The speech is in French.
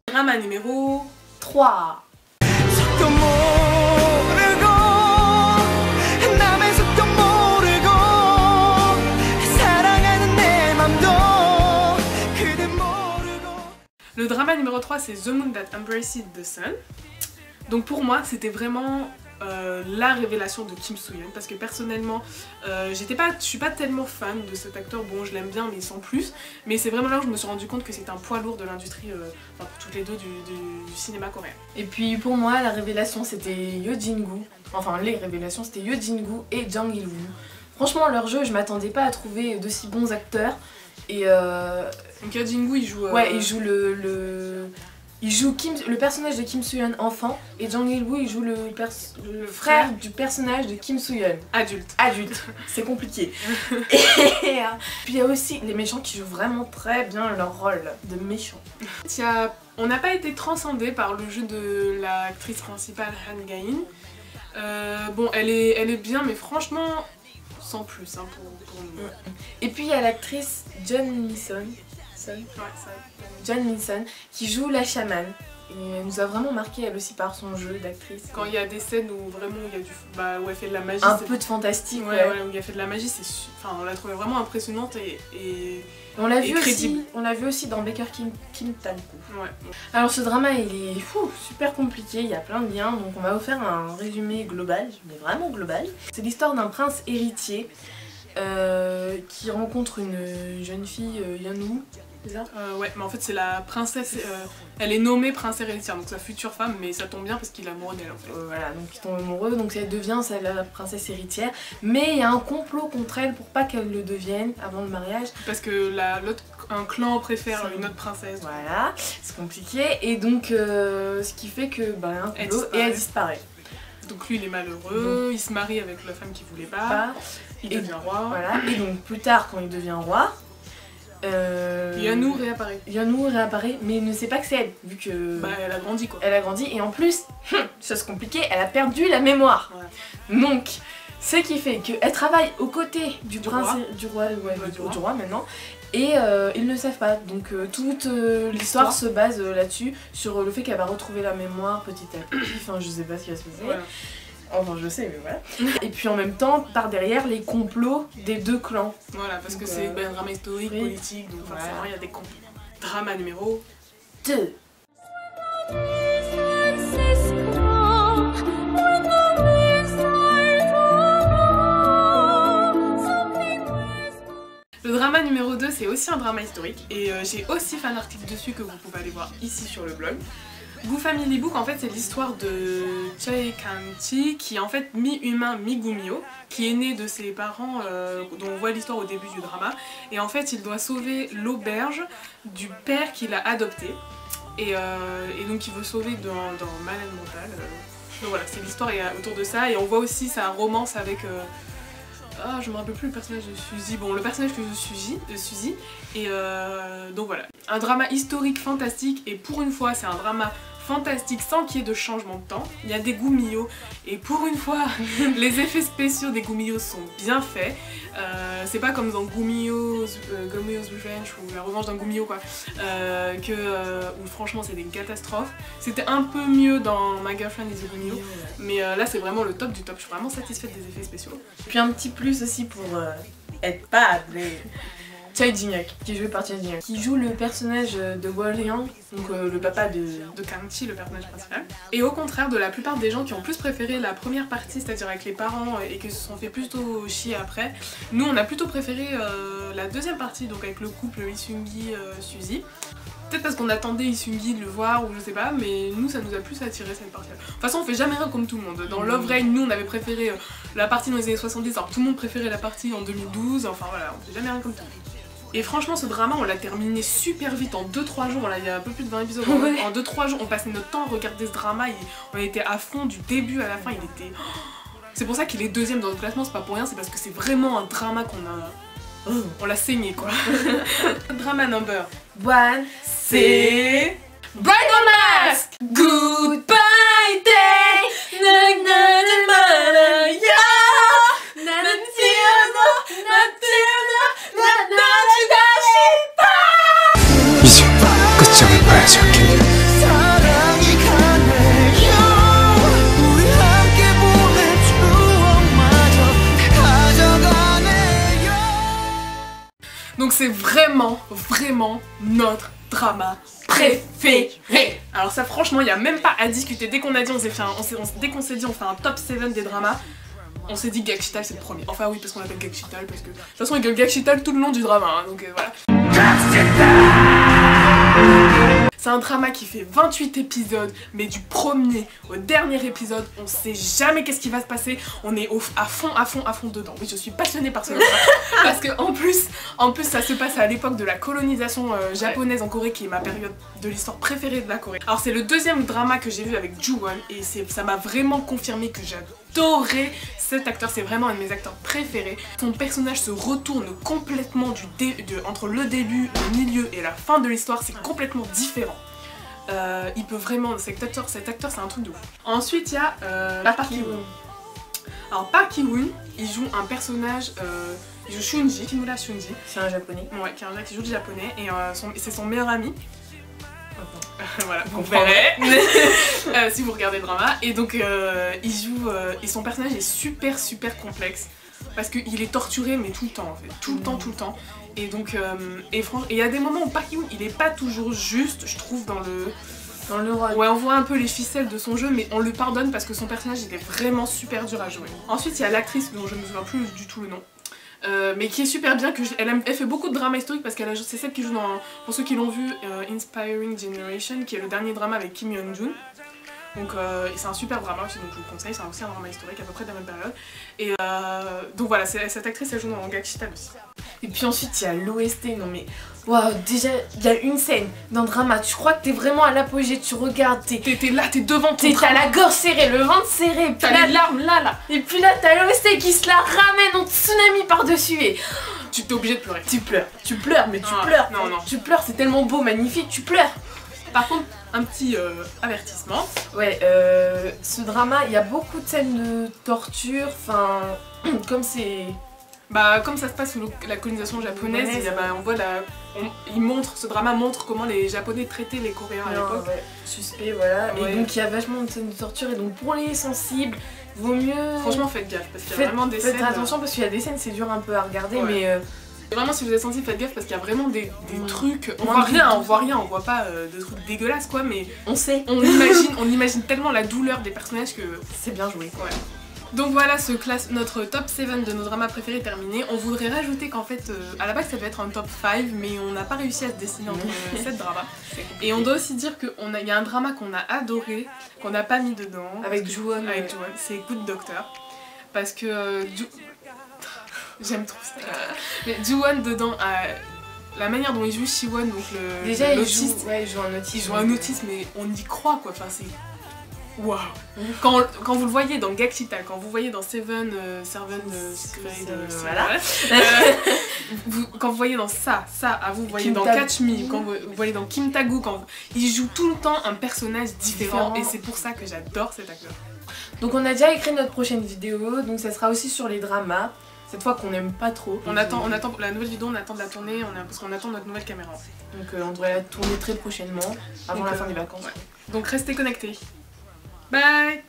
Drama numéro 3. Le drama numéro 3, c'est The Moon That Embraced the Sun. Donc pour moi, c'était vraiment la révélation de Kim Soo-hyun, parce que personnellement, je suis pas tellement fan de cet acteur. Bon, je l'aime bien, mais sans plus. Mais c'est vraiment là où je me suis rendu compte que c'est un poids lourd de l'industrie, pour toutes les deux, du cinéma coréen. Et puis pour moi, la révélation, c'était Yoo Jin-gu. Enfin, les révélations, c'était Yoo Jin-gu et Jang Il-woo. Franchement, leur jeu, je m'attendais pas à trouver de si bons acteurs. Et donc Yoo Jin-gu, il joue... Ouais, il joue il joue le personnage de Kim Soo-hyun enfant, et Jang Il-woo il joue le frère du personnage de Kim Soo-hyun adulte. C'est compliqué. Et puis il y a aussi les méchants qui jouent vraiment très bien leur rôle de méchant. On n'a pas été transcendé par le jeu de l'actrice principale Han Ga-in. Bon, elle est bien, mais franchement sans plus hein, pour nous. Et puis il y a l'actrice Jeon Mi-sun. Jeon Mi-sun qui joue la chamane. Et elle nous a vraiment marqué elle aussi par son jeu d'actrice. Quand il y a des scènes où vraiment il y a où elle fait de la magie. Un peu de fantastique, ouais. Où elle fait de la magie, on l'a trouvée vraiment impressionnante et on l'a vu aussi dans Baker Kim Tan-ku. Ouais. Alors ce drama il est super compliqué, il y a plein de liens, donc on va vous faire un résumé global, mais vraiment global. C'est l'histoire d'un prince héritier qui rencontre une jeune fille, Yeon-woo. Ouais, mais en fait c'est la princesse, elle est nommée princesse héritière, donc sa future femme, mais ça tombe bien parce qu'il est amoureux d'elle en fait. Voilà, donc il tombe amoureux, donc elle devient la princesse héritière, mais il y a un complot contre elle pour pas qu'elle le devienne avant le mariage. Parce que un clan préfère une autre princesse. Voilà, c'est compliqué, et donc ce qui fait que un complot, et elle disparaît. Donc lui il est malheureux, il se marie avec la femme qu'il voulait pas, il devient roi. Voilà, et donc plus tard quand il devient roi, Yeon-woo réapparaît. Yeon-woo réapparaît, mais il ne sait pas que c'est elle, vu que... elle a grandi quoi. Elle a grandi, et en plus, chose compliquée, elle a perdu la mémoire. Ouais. Donc, ce qui fait qu'elle travaille aux côtés du roi maintenant, et ils ne le savent pas. Donc toute l'histoire se base là-dessus, sur le fait qu'elle va retrouver la mémoire petit à petit, enfin je sais pas ce qui va se passer. Voilà. Enfin je sais mais voilà. Et puis en même temps par derrière les complots des deux clans. Voilà parce que c'est un drama historique, politique, donc forcément il y a des complots. Drama numéro 2. Le drama numéro 2 c'est aussi un drama historique et j'ai aussi fait un article dessus que vous pouvez aller voir ici sur le blog. Gu Family Book en fait c'est l'histoire de Choi Kang-chi qui est en fait mi-humain mi-gumyo, qui est né de ses parents dont on voit l'histoire au début du drama, et en fait il doit sauver l'auberge du père qu'il a adopté et donc il veut sauver d'un malade mental. Donc voilà, c'est l'histoire autour de ça, et on voit aussi sa romance avec je me rappelle plus le personnage de Suzy, bon le personnage que de Suzy, et donc voilà. Un drama historique fantastique, et pour une fois c'est un drama fantastique sans qu'il y ait de changement de temps. Il y a des gumyo et pour une fois les effets spéciaux des gumyo sont bien faits. C'est pas comme dans Gumyo's Revenge ou La Revanche d'un Gumyo quoi, où franchement c'est des catastrophes. C'était un peu mieux dans My Girlfriend is a Gumyo, mais là c'est vraiment le top du top. Je suis vraiment satisfaite des effets spéciaux. Puis un petit plus aussi pour être padre. Choi Jin-hyuk, qui est joué par Choi Jin-hyuk, qui joue le personnage de Wol-young, donc le papa de Kang-chi, le personnage principal. Et au contraire de la plupart des gens qui ont plus préféré la première partie, c'est-à-dire avec les parents, et qui se sont fait plutôt chier après, nous on a plutôt préféré la deuxième partie, donc avec le couple Lee Seung-gi-Suzy. Peut-être parce qu'on attendait Lee Seung-gi de le voir ou je sais pas, mais nous ça nous a plus attiré cette partie-là. De toute façon on fait jamais rien comme tout le monde. Dans Love Reign, nous on avait préféré la partie dans les années 70, alors tout le monde préférait la partie en 2012, enfin voilà, on fait jamais rien comme tout le monde. Et franchement ce drama on l'a terminé super vite en 2-3 jours, là il y a un peu plus de 20 épisodes, en 2-3 jours on passait notre temps à regarder ce drama, on était à fond du début à la fin, il était... C'est pour ça qu'il est deuxième dans notre classement, c'est pas pour rien, c'est parce que c'est vraiment un drama qu'on a... On l'a saigné quoi. Drama number 1, c'est... Bridal Mask! Goodbye day! 이제 Donc c'est vraiment notre drama préféré. Alors ça franchement il n'y a même pas à discuter. Dès qu'on a dit dès qu'on s'est dit on fait un top 7 des dramas, on s'est dit Gakchital c'est le premier. Enfin oui parce qu'on appelle Gakchital parce que de toute façon il gueule Gakchital tout le long du drama hein, donc voilà. C'est un drama qui fait 28 épisodes, mais du premier au dernier épisode, on sait jamais qu'est-ce qui va se passer. On est à fond dedans. Oui, je suis passionnée par ce drama parce que en plus, ça se passe à l'époque de la colonisation japonaise en Corée, qui est ma période de l'histoire préférée de la Corée. Alors c'est le deuxième drama que j'ai vu avec Ju-won et ça m'a vraiment confirmé que j'adorais cet acteur. C'est vraiment un de mes acteurs préférés. Son personnage se retourne complètement entre le début, le milieu et la fin de l'histoire. C'est complètement différent. Il peut vraiment... Cet acteur c'est un truc de ouf. Ensuite il y a Park Ki-woon. Alors Park Ki-woon, il joue un personnage... il joue Shunji, Kimura Shunji. C'est un japonais. Ouais, qui joue du japonais et c'est son meilleur ami. Voilà, vous verrez si vous regardez le drama. Et donc il joue... et son personnage est super complexe. Parce qu'il est torturé mais tout le temps en fait. Tout le temps. Et donc, franchement, il y a des moments où Park Ki-woon il est pas toujours juste, je trouve, dans le rôle. Ouais, on voit un peu les ficelles de son jeu, mais on le pardonne parce que son personnage il est vraiment super dur à jouer. Ensuite, il y a l'actrice dont je ne me souviens plus du tout le nom, mais qui est super bien, elle fait beaucoup de drama historique parce c'est celle qui joue dans, pour ceux qui l'ont vu, Inspiring Generation, qui est le dernier drama avec Kim Yeon-jun. Donc c'est un super drama aussi, donc je vous le conseille, c'est aussi un drama historique à peu près de la même période. Et donc voilà, cette actrice elle joue dans Gakchital aussi. Et puis ensuite il y a l'OST, non mais waouh, déjà il y a une scène dans le drama, tu crois que t'es vraiment à l'apogée, tu regardes, t'es là, t'es devant ton drama. T'as la gorge serrée, le ventre serré, t'as les larmes là. Et puis là t'as l'OST qui se la ramène en tsunami par-dessus et... Tu t'es obligé de pleurer. Tu pleures, mais tu pleures. Non. Tu pleures, c'est tellement beau, magnifique, tu pleures. Par contre, un petit avertissement. Ouais, ce drama, il y a beaucoup de scènes de torture, enfin, comme c'est... Bah, comme ça se passe sous la colonisation japonaise, on voit ce drama montre comment les Japonais traitaient les Coréens à l'époque. Ouais, suspect, voilà. Ouais. Et donc il y a vachement de scènes de torture, et donc pour les sensibles, vaut mieux... Franchement, faites gaffe, parce qu'il y a vraiment des scènes... Faites attention, parce qu'il y a des scènes, c'est dur un peu à regarder, ouais. Mais... Vraiment, si vous êtes sensible, faites gaffe parce qu'il y a vraiment des trucs. On voit rien, on voit pas de trucs dégueulasses quoi, mais on sait. On imagine tellement la douleur des personnages que c'est bien joué. Ouais. Donc voilà, notre top 7 de nos dramas préférés est terminé. On voudrait rajouter qu'en fait, à la base ça devait être un top 5, mais on n'a pas réussi à se dessiner entre 7 dramas. Et on doit aussi dire qu'il y a un drama qu'on a adoré, qu'on n'a pas mis dedans. Avec Ju-won. C'est Good Doctor. Parce que... J'aime trop ça. Mais Ju-won dedans, la manière dont il joue Siwon, donc l'autiste. Ouais, il joue un autiste. Il joue un autiste, mais on y croit quoi. Enfin, c'est. Waouh! Quand vous le voyez dans Gakchital, quand vous voyez dans Seven voilà. Quand vous voyez dans vous voyez dans Catch Me, quand vous voyez dans Kim Tae-gu, il joue tout le temps un personnage différent. Et c'est pour ça que j'adore cet acteur. Donc on a déjà écrit notre prochaine vidéo, donc ça sera aussi sur les dramas. Cette fois qu'on n'aime pas trop. On attend la nouvelle vidéo, on attend de la tourner, parce qu'on attend notre nouvelle caméra. Donc on devrait la tourner très prochainement, avant la fin des vacances. Ouais. Donc restez connectés. Bye!